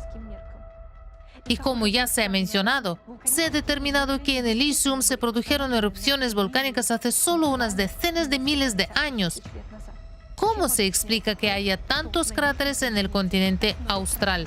Y como ya se ha mencionado, se ha determinado que en Elysium se produjeron erupciones volcánicas hace solo unas decenas de miles de años. ¿Cómo se explica que haya tantos cráteres en el continente austral?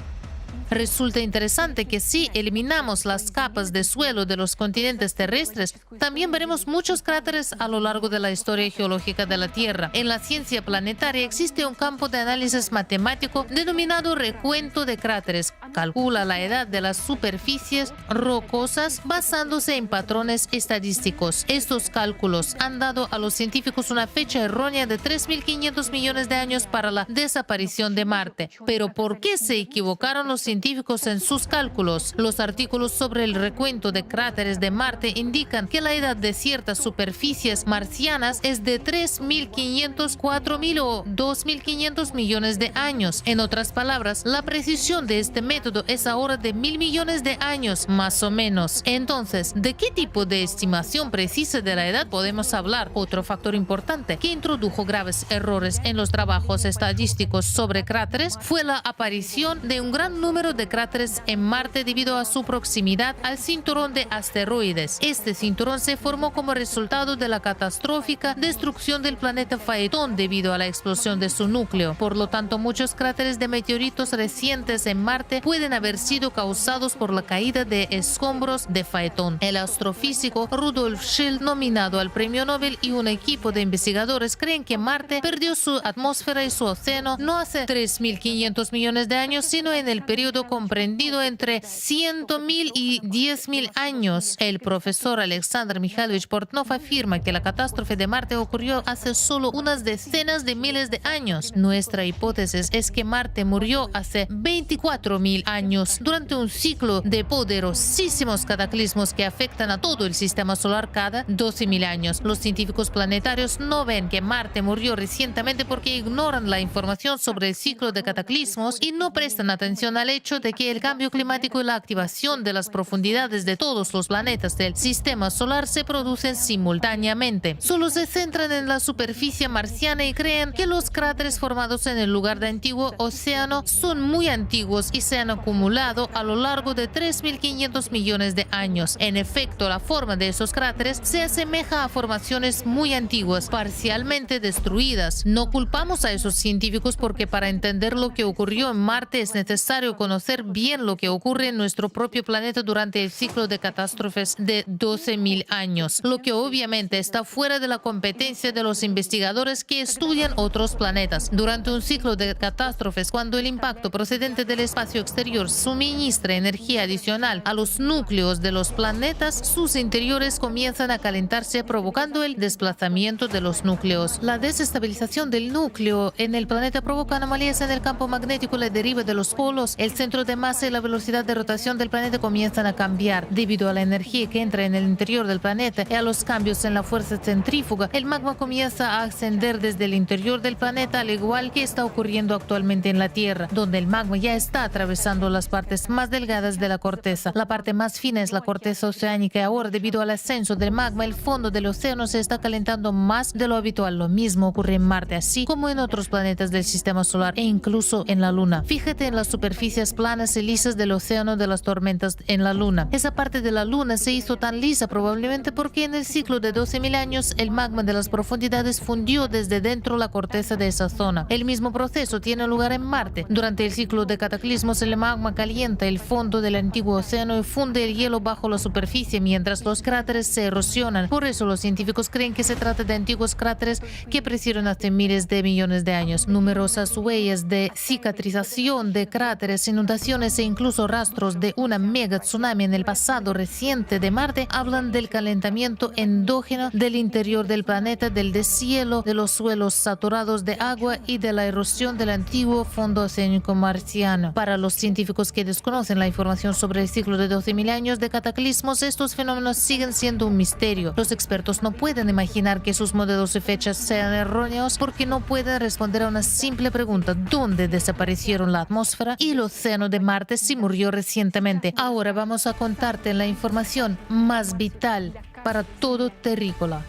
Resulta interesante que si eliminamos las capas de suelo de los continentes terrestres, también veremos muchos cráteres a lo largo de la historia geológica de la Tierra. En la ciencia planetaria existe un campo de análisis matemático denominado recuento de cráteres. Calcula la edad de las superficies rocosas basándose en patrones estadísticos. Estos cálculos han dado a los científicos una fecha errónea de 3.500 millones de años para la desaparición de Marte. Pero ¿por qué se equivocaron los científicos en sus cálculos? Los artículos sobre el recuento de cráteres de Marte indican que la edad de ciertas superficies marcianas es de 3.500, 4.000 o 2.500 millones de años. En otras palabras, la precisión de este método es ahora de 1.000 millones de años, más o menos. Entonces, ¿de qué tipo de estimación precisa de la edad podemos hablar? Otro factor importante que introdujo graves errores en los trabajos estadísticos sobre cráteres fue la aparición de un gran número de cráteres en Marte debido a su proximidad al cinturón de asteroides. Este cinturón se formó como resultado de la catastrófica destrucción del planeta Faetón debido a la explosión de su núcleo. Por lo tanto, muchos cráteres de meteoritos recientes en Marte pueden haber sido causados por la caída de escombros de Faetón. El astrofísico Rudolf Schild, nominado al Premio Nobel, y un equipo de investigadores creen que Marte perdió su atmósfera y su océano no hace 3.500 millones de años, sino en el periodo periodo comprendido entre 100.000 y 10.000 años. El profesor Alexander Mikhailovich Portnov afirma que la catástrofe de Marte ocurrió hace solo unas decenas de miles de años. Nuestra hipótesis es que Marte murió hace 24.000 años durante un ciclo de poderosísimos cataclismos que afectan a todo el sistema solar cada 12.000 años. Los científicos planetarios no ven que Marte murió recientemente porque ignoran la información sobre el ciclo de cataclismos y no prestan atención al hecho de que el cambio climático y la activación de las profundidades de todos los planetas del sistema solar se producen simultáneamente. Solo se centran en la superficie marciana y creen que los cráteres formados en el lugar de antiguo océano son muy antiguos y se han acumulado a lo largo de 3.500 millones de años. En efecto, la forma de esos cráteres se asemeja a formaciones muy antiguas, parcialmente destruidas. No culpamos a esos científicos porque para entender lo que ocurrió en Marte es necesario conocer bien lo que ocurre en nuestro propio planeta durante el ciclo de catástrofes de 12.000 años, lo que obviamente está fuera de la competencia de los investigadores que estudian otros planetas. Durante un ciclo de catástrofes, cuando el impacto procedente del espacio exterior suministra energía adicional a los núcleos de los planetas, sus interiores comienzan a calentarse, provocando el desplazamiento de los núcleos. La desestabilización del núcleo en el planeta provoca anomalías en el campo magnético, la deriva de los polos, el centro de masa y la velocidad de rotación del planeta comienzan a cambiar. Debido a la energía que entra en el interior del planeta y a los cambios en la fuerza centrífuga, el magma comienza a ascender desde el interior del planeta, al igual que está ocurriendo actualmente en la Tierra, donde el magma ya está atravesando las partes más delgadas de la corteza. La parte más fina es la corteza oceánica y ahora, debido al ascenso del magma, el fondo del océano se está calentando más de lo habitual. Lo mismo ocurre en Marte, así como en otros planetas del sistema solar e incluso en la Luna. Fíjate en las superficies planas y lisas del océano de las tormentas en la Luna. Esa parte de la Luna se hizo tan lisa probablemente porque en el ciclo de 12.000 años el magma de las profundidades fundió desde dentro la corteza de esa zona. El mismo proceso tiene lugar en Marte. Durante el ciclo de cataclismos, el magma calienta el fondo del antiguo océano y funde el hielo bajo la superficie mientras los cráteres se erosionan. Por eso los científicos creen que se trata de antiguos cráteres que crecieron hace miles de millones de años. Numerosas huellas de cicatrización de cráteres, inundaciones e incluso rastros de una mega tsunami en el pasado reciente de Marte hablan del calentamiento endógeno del interior del planeta, del deshielo de los suelos saturados de agua y de la erosión del antiguo fondo oceánico marciano. Para los científicos que desconocen la información sobre el ciclo de 12.000 años de cataclismos, estos fenómenos siguen siendo un misterio. Los expertos no pueden imaginar que sus modelos y fechas sean erróneos porque no pueden responder a una simple pregunta: ¿dónde desaparecieron la atmósfera y el océano de Marte si murió recientemente? Ahora vamos a contarte la información más vital para todo terrícola.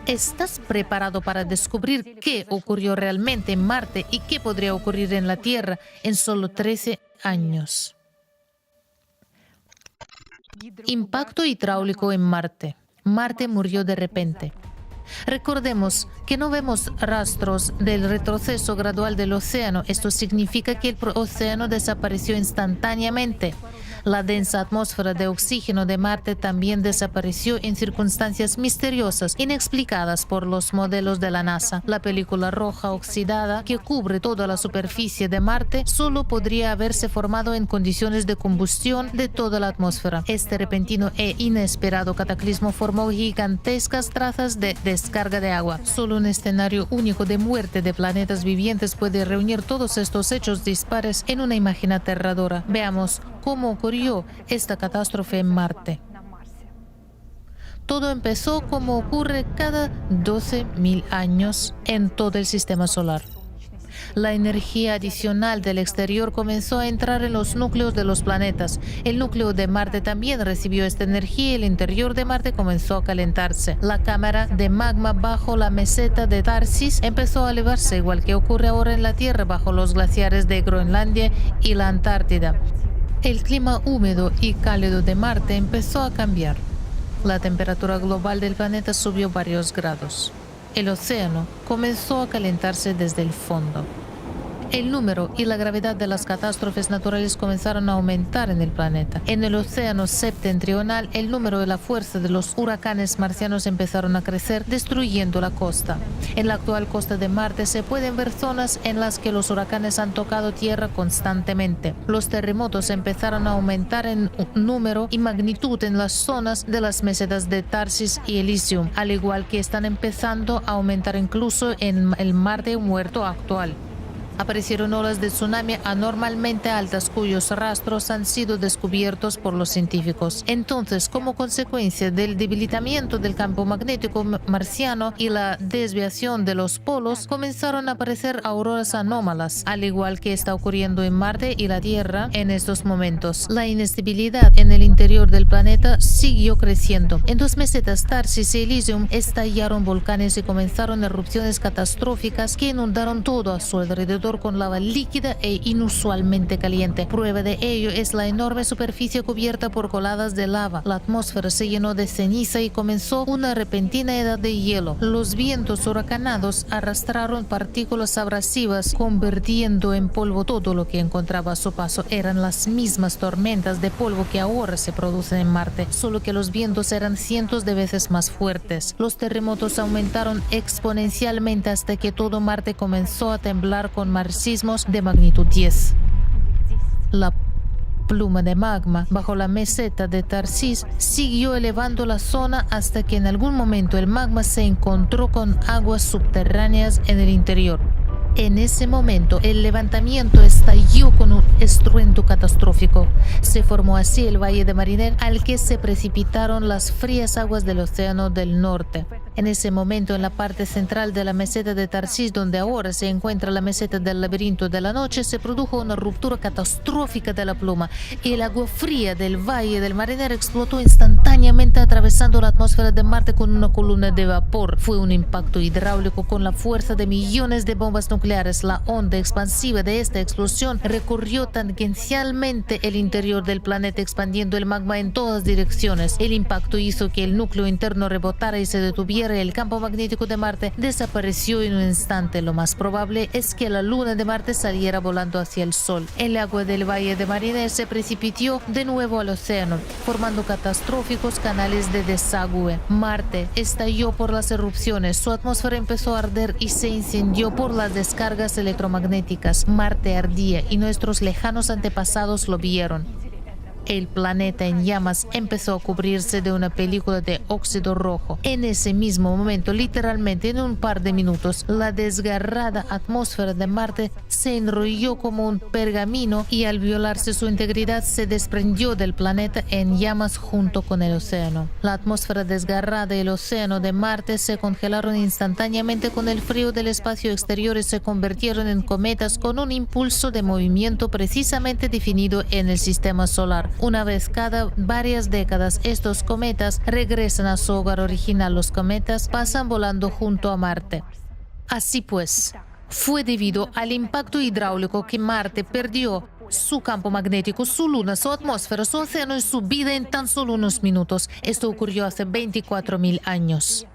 ¿Estás preparado para descubrir qué ocurrió realmente en Marte y qué podría ocurrir en la Tierra en solo 13 años? Impacto hidráulico en Marte. Marte murió de repente. Recordemos que no vemos rastros del retroceso gradual del océano. Esto significa que el océano desapareció instantáneamente. La densa atmósfera de oxígeno de Marte también desapareció en circunstancias misteriosas, inexplicadas por los modelos de la NASA. La película roja oxidada que cubre toda la superficie de Marte solo podría haberse formado en condiciones de combustión de toda la atmósfera. Este repentino e inesperado cataclismo formó gigantescas trazas de descarga de agua. Solo un escenario único de muerte de planetas vivientes puede reunir todos estos hechos dispares en una imagen aterradora. Veamos cómo ocurrió esta catástrofe en Marte. Todo empezó como ocurre cada 12.000 años en todo el sistema solar. La energía adicional del exterior comenzó a entrar en los núcleos de los planetas. El núcleo de Marte también recibió esta energía y el interior de Marte comenzó a calentarse. La cámara de magma bajo la meseta de Tharsis empezó a elevarse, igual que ocurre ahora en la Tierra bajo los glaciares de Groenlandia y la Antártida. El clima húmedo y cálido de Marte empezó a cambiar. La temperatura global del planeta subió varios grados. El océano comenzó a calentarse desde el fondo. El número y la gravedad de las catástrofes naturales comenzaron a aumentar en el planeta. En el océano septentrional, el número y la fuerza de los huracanes marcianos empezaron a crecer, destruyendo la costa. En la actual costa de Marte se pueden ver zonas en las que los huracanes han tocado tierra constantemente. Los terremotos empezaron a aumentar en número y magnitud en las zonas de las mesetas de Tarsis y Elysium, al igual que están empezando a aumentar incluso en el Mar de Muerto actual. Aparecieron olas de tsunami anormalmente altas cuyos rastros han sido descubiertos por los científicos. Entonces, como consecuencia del debilitamiento del campo magnético marciano y la desviación de los polos, comenzaron a aparecer auroras anómalas, al igual que está ocurriendo en Marte y la Tierra en estos momentos. La inestabilidad en el interior del planeta siguió creciendo. En dos mesetas, Tarsis y Elysium, estallaron volcanes y comenzaron erupciones catastróficas que inundaron todo a su alrededor con lava líquida e inusualmente caliente. Prueba de ello es la enorme superficie cubierta por coladas de lava. La atmósfera se llenó de ceniza y comenzó una repentina edad de hielo. Los vientos huracanados arrastraron partículas abrasivas, convirtiendo en polvo todo lo que encontraba a su paso. Eran las mismas tormentas de polvo que ahora se producen en Marte, solo que los vientos eran cientos de veces más fuertes. Los terremotos aumentaron exponencialmente hasta que todo Marte comenzó a temblar con marxismos de magnitud 10. La pluma de magma bajo la meseta de Tarsis siguió elevando la zona hasta que en algún momento el magma se encontró con aguas subterráneas en el interior. En ese momento, el levantamiento estalló con un estruendo catastrófico. Se formó así el Valle de Mariner, al que se precipitaron las frías aguas del Océano del Norte. En ese momento, en la parte central de la meseta de Tarsis, donde ahora se encuentra la meseta del Laberinto de la Noche, se produjo una ruptura catastrófica de la pluma y el agua fría del Valle del Mariner explotó instantáneamente atravesando la atmósfera de Marte con una columna de vapor. Fue un impacto hidráulico con la fuerza de millones de bombas nucleares. La onda expansiva de esta explosión recorrió tangencialmente el interior del planeta, expandiendo el magma en todas direcciones. El impacto hizo que el núcleo interno rebotara y se detuviera. El campo magnético de Marte desapareció en un instante. Lo más probable es que la luna de Marte saliera volando hacia el Sol. El agua del Valle de Mariner se precipitó de nuevo al océano, formando catastróficos canales de desagüe. Marte estalló por las erupciones, su atmósfera empezó a arder y se incendió por las descargas electromagnéticas. Marte ardía y nuestros lejanos antepasados lo vieron. El planeta en llamas empezó a cubrirse de una película de óxido rojo. En ese mismo momento, literalmente en un par de minutos, la desgarrada atmósfera de Marte se enrolló como un pergamino y al violarse su integridad se desprendió del planeta en llamas junto con el océano. La atmósfera desgarrada y el océano de Marte se congelaron instantáneamente con el frío del espacio exterior y se convirtieron en cometas con un impulso de movimiento precisamente definido en el sistema solar. Una vez cada varias décadas, estos cometas regresan a su hogar original. Los cometas pasan volando junto a Marte. Así pues, fue debido al impacto hidráulico que Marte perdió su campo magnético, su luna, su atmósfera, su océano y su vida en tan solo unos minutos. Esto ocurrió hace 24.000 años.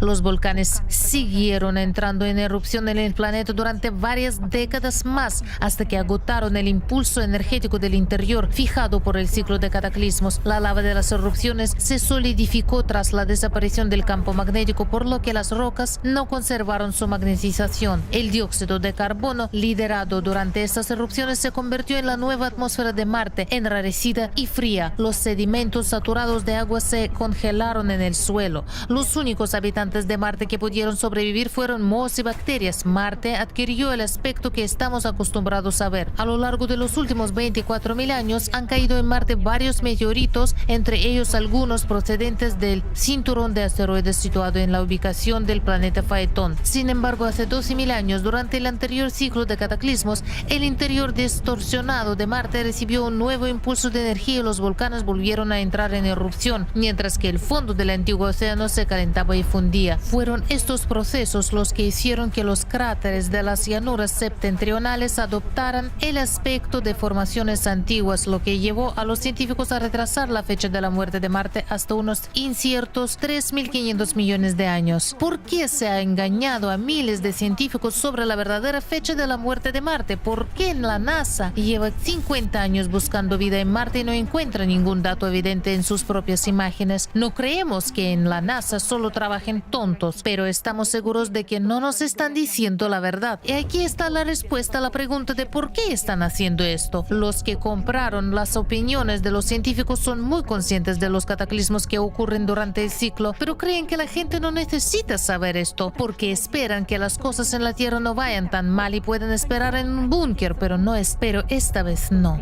Los volcanes siguieron entrando en erupción en el planeta durante varias décadas más, hasta que agotaron el impulso energético del interior fijado por el ciclo de cataclismos. La lava de las erupciones se solidificó tras la desaparición del campo magnético, por lo que las rocas no conservaron su magnetización. El dióxido de carbono liderado durante estas erupciones se convirtió en la nueva atmósfera de Marte, enrarecida y fría. Los sedimentos saturados de agua se congelaron en el suelo. Los únicos habitantes de Marte que pudieron sobrevivir fueron mohos y bacterias. Marte adquirió el aspecto que estamos acostumbrados a ver. A lo largo de los últimos 24.000 años han caído en Marte varios meteoritos, entre ellos algunos procedentes del cinturón de asteroides situado en la ubicación del planeta Faetón. Sin embargo, hace 12.000 años, durante el anterior ciclo de cataclismos, el interior distorsionado de Marte recibió un nuevo impulso de energía y los volcanes volvieron a entrar en erupción, mientras que el fondo del antiguo océano se calentaba y fundía. día. Fueron estos procesos los que hicieron que los cráteres de las llanuras septentrionales adoptaran el aspecto de formaciones antiguas, lo que llevó a los científicos a retrasar la fecha de la muerte de Marte hasta unos inciertos 3.500 millones de años. ¿Por qué se ha engañado a miles de científicos sobre la verdadera fecha de la muerte de Marte? ¿Por qué la NASA lleva 50 años buscando vida en Marte y no encuentra ningún dato evidente en sus propias imágenes? No creemos que en la NASA solo trabajen tontos, pero estamos seguros de que no nos están diciendo la verdad. Y aquí está la respuesta a la pregunta de por qué están haciendo esto. Los que compraron las opiniones de los científicos son muy conscientes de los cataclismos que ocurren durante el ciclo, pero creen que la gente no necesita saber esto porque esperan que las cosas en la Tierra no vayan tan mal y pueden esperar en un búnker, pero esta vez no.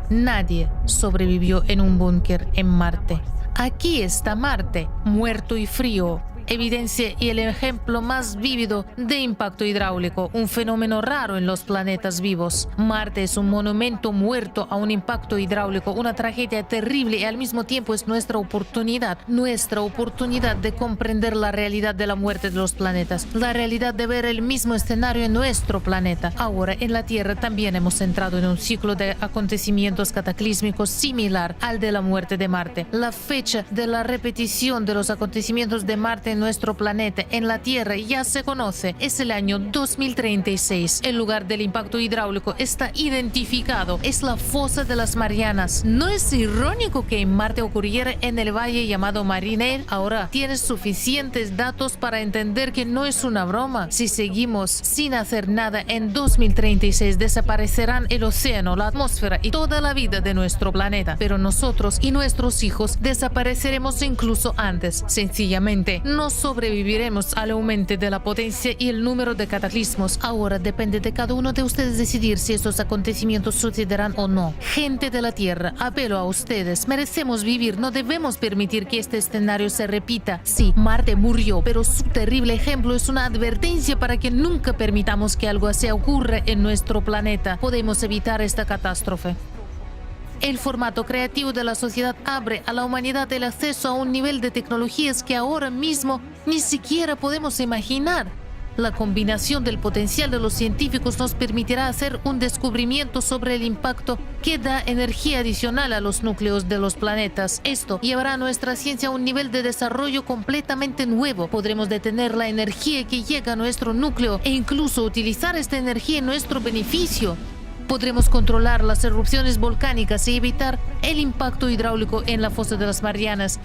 Nadie sobrevivió en un búnker en Marte. Aquí está Marte, muerto y frío. Evidencia y el ejemplo más vívido de impacto hidráulico, un fenómeno raro en los planetas vivos. Marte es un monumento muerto a un impacto hidráulico, una tragedia terrible y al mismo tiempo es nuestra oportunidad de comprender la realidad de la muerte de los planetas, la realidad de ver el mismo escenario en nuestro planeta. Ahora en la Tierra también hemos entrado en un ciclo de acontecimientos cataclísmicos similar al de la muerte de Marte. La fecha de la repetición de los acontecimientos de Marte en nuestro planeta, en la Tierra, ya se conoce. Es el año 2036. El lugar del impacto hidráulico está identificado. Es la fosa de las Marianas. ¿No es irónico que en Marte ocurriera en el valle llamado Mariner? Ahora tienes suficientes datos para entender que no es una broma. Si seguimos sin hacer nada, en 2036 desaparecerán el océano, la atmósfera y toda la vida de nuestro planeta. Pero nosotros y nuestros hijos desapareceremos incluso antes. Sencillamente, no sobreviviremos al aumento de la potencia y el número de cataclismos. Ahora depende de cada uno de ustedes decidir si estos acontecimientos sucederán o no. Gente de la Tierra, apelo a ustedes. Merecemos vivir, no debemos permitir que este escenario se repita. Sí, Marte murió, pero su terrible ejemplo es una advertencia para que nunca permitamos que algo así ocurra en nuestro planeta. Podemos evitar esta catástrofe. El formato creativo de la sociedad abre a la humanidad el acceso a un nivel de tecnologías que ahora mismo ni siquiera podemos imaginar. La combinación del potencial de los científicos nos permitirá hacer un descubrimiento sobre el impacto que da energía adicional a los núcleos de los planetas. Esto llevará a nuestra ciencia a un nivel de desarrollo completamente nuevo. Podremos detener la energía que llega a nuestro núcleo e incluso utilizar esta energía en nuestro beneficio. Podremos controlar las erupciones volcánicas y evitar el impacto hidráulico en la fosa de las Marianas.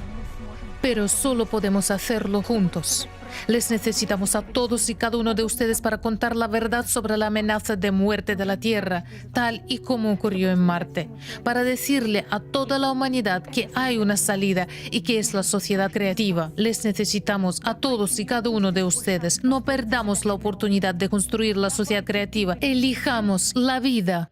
Pero solo podemos hacerlo juntos. Les necesitamos a todos y cada uno de ustedes para contar la verdad sobre la amenaza de muerte de la Tierra, tal y como ocurrió en Marte. Para decirle a toda la humanidad que hay una salida y que es la sociedad creativa. Les necesitamos a todos y cada uno de ustedes. No perdamos la oportunidad de construir la sociedad creativa. Elijamos la vida.